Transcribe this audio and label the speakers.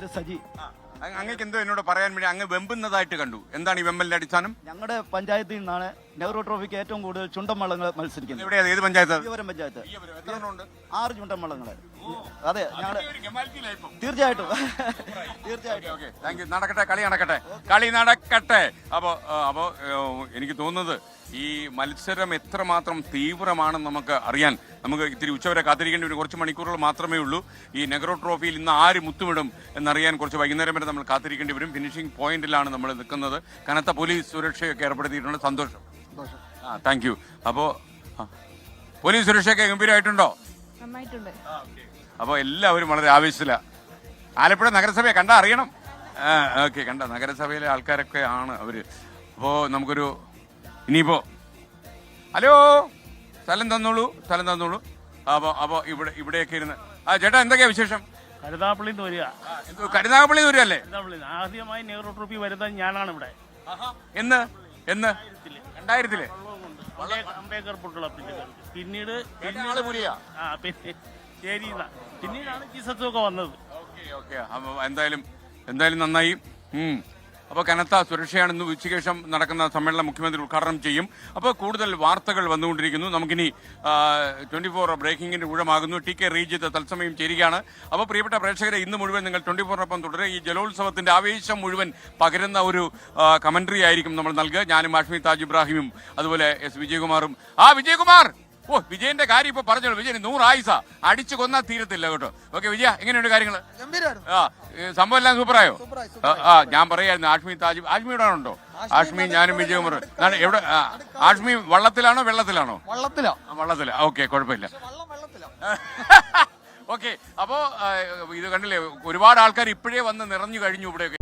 Speaker 1: പേര് സജി.
Speaker 2: അങ്ങേക്ക് എന്തോ എന്നോട് പറയാൻ വേണ്ടി അങ്ങ് വെമ്പുന്നതായിട്ട് കണ്ടു. എന്താണ് ഈ വെമ്പലിന്റെ അടിസ്ഥാനം?
Speaker 1: ഞങ്ങളുടെ പഞ്ചായത്തിൽ നിന്നാണ് നെഹ്റു ട്രോഫിക്ക് ഏറ്റവും കൂടുതൽ ചുണ്ടൻവള്ളങ്ങൾ മത്സരിക്കുന്നത്.
Speaker 2: എവിടെയാ? ഏത് പഞ്ചായത്ത്?
Speaker 1: ഈവരം പഞ്ചായത്ത്.
Speaker 2: എത്ര എണ്ണം ഉണ്ട്?
Speaker 1: 6 ചുണ്ടൻവള്ളങ്ങൾ. അതെ, ഞങ്ങളുടെ
Speaker 2: തീർച്ചയായിട്ടും.
Speaker 1: തീർച്ചയായിട്ടും.
Speaker 2: Thank you. നടക്കട്ടെ, കളി നടക്കട്ടെ, കളി നടക്കട്ടെ. അപ്പോ എനിക്ക് തോന്നുന്നത് ഈ മത്സരം എത്രമാത്രം തീവ്രമാണെന്ന് നമുക്ക് അറിയാൻ നമുക്ക് ഇത്തിരി ഉച്ചവരെ കാത്തിരിക്കേണ്ടി വരും. കുറച്ച് മണിക്കൂറുകൾ മാത്രമേ ഉള്ളൂ. ഈ നെഹ്റു ട്രോഫിയിൽ ഇന്ന് ആര് മുത്തുമിടും എന്നറിയാൻ കുറച്ച് വൈകുന്നേരം വരെ നമ്മൾ കാത്തിരിക്കേണ്ടി വരും. ഫിനിഷിംഗ് പോയിന്റിലാണ് നമ്മൾ നിൽക്കുന്നത്. കനത്ത പോലീസ് സുരക്ഷയൊക്കെ ഏർപ്പെടുത്തിയിട്ടുണ്ട്. സന്തോഷം. Thank you. പോലീസ് സുരക്ഷയൊക്കെ ഗംഭീരമായിട്ടുണ്ടോ? അപ്പോൾ എല്ലാവരും വളരെ ആവേശത്തിലാണ്. ആലപ്പുഴ നഗരസഭയെ കണ്ടാൽ അറിയണം. ഓക്കെ, കണ്ട നഗരസഭയിലെ ആൾക്കാരൊക്കെ ആണ് അവര്. അപ്പോൾ നമുക്കൊരു ഇനിയിപ്പോ ഹലോ സ്ഥലം തന്നോളൂ. അപ്പോ ഇവിടെയൊക്കെ ഇരുന്ന് ചേട്ടാ എന്തൊക്കെയാ വിശേഷം?
Speaker 3: കരുനാഗപ്പള്ളിന്ന് വരിക.
Speaker 2: കരുനാഗപ്പള്ളി വരികയല്ലേ?
Speaker 3: ആദ്യമായി നെഹ്റു ട്രോഫി വരുന്നത് ഞാനാണ് ഇവിടെ.
Speaker 2: എന്ന് 2000
Speaker 3: അംബേദ്കർ പുട്ടുളപ്പിന്റെ പിന്നീട് പിന്നീടാണ് ജീസസ് ഒക്കെ വന്നത്.
Speaker 2: എന്തായാലും നന്നായി. അപ്പോൾ കനത്ത സുരക്ഷയാണ് ഇന്ന് ഉച്ചയ്ക്ക് ശേഷം നടക്കുന്ന സമ്മേളനം മുഖ്യമന്ത്രി ഉദ്ഘാടനം ചെയ്യും. അപ്പോൾ കൂടുതൽ വാർത്തകൾ വന്നുകൊണ്ടിരിക്കുന്നു. നമുക്കിനി 24 ബ്രേക്കിംഗിന്റെ ഊഴമാകുന്നു. ടി.കെ. റീജിത്ത് തത്സമയം ചേരുകയാണ്. അപ്പോൾ പ്രിയപ്പെട്ട പ്രേക്ഷകരെ, ഇന്ന് മുഴുവൻ നിങ്ങൾ 24-നൊപ്പം തുടരുക. ഈ ജലോത്സവത്തിന്റെ ആവേശം മുഴുവൻ പകരുന്ന ഒരു കമന്ററി ആയിരിക്കും നമ്മൾ നൽകുക. ഞാനും ആഷ്മി താജ് ഇബ്രാഹിമും അതുപോലെ എസ് വിജയകുമാറും. വിജയകുമാർ, വിജയന്റെ കാര്യം ഇപ്പൊ പറഞ്ഞോളൂ. വിജയന് 100 ആയുസ, അടിച്ചു കൊന്നാൽ തീരത്തില്ല കേട്ടോ. ഓക്കെ വിജയ, എങ്ങനെയുണ്ട് കാര്യങ്ങള്? സംഭവം എല്ലാം സൂപ്പറായോ? ഞാൻ പറയായിരുന്നു ആഷ്മിയുടെ ഉണ്ടോ? ആഷ്മി, ഞാനും വിജയകുമാർ. എവിടെ? ആഷ്മി വള്ളത്തിലാണോ വെള്ളത്തിലാണോ? വള്ളത്തില. ഓക്കെ, കുഴപ്പമില്ല. ഓക്കെ, അപ്പോ ഇത് കണ്ടില്ലേ, ഒരുപാട് ആൾക്കാർ ഇപ്പോഴേ വന്ന് നിറഞ്ഞു കഴിഞ്ഞു ഇവിടെയൊക്കെ.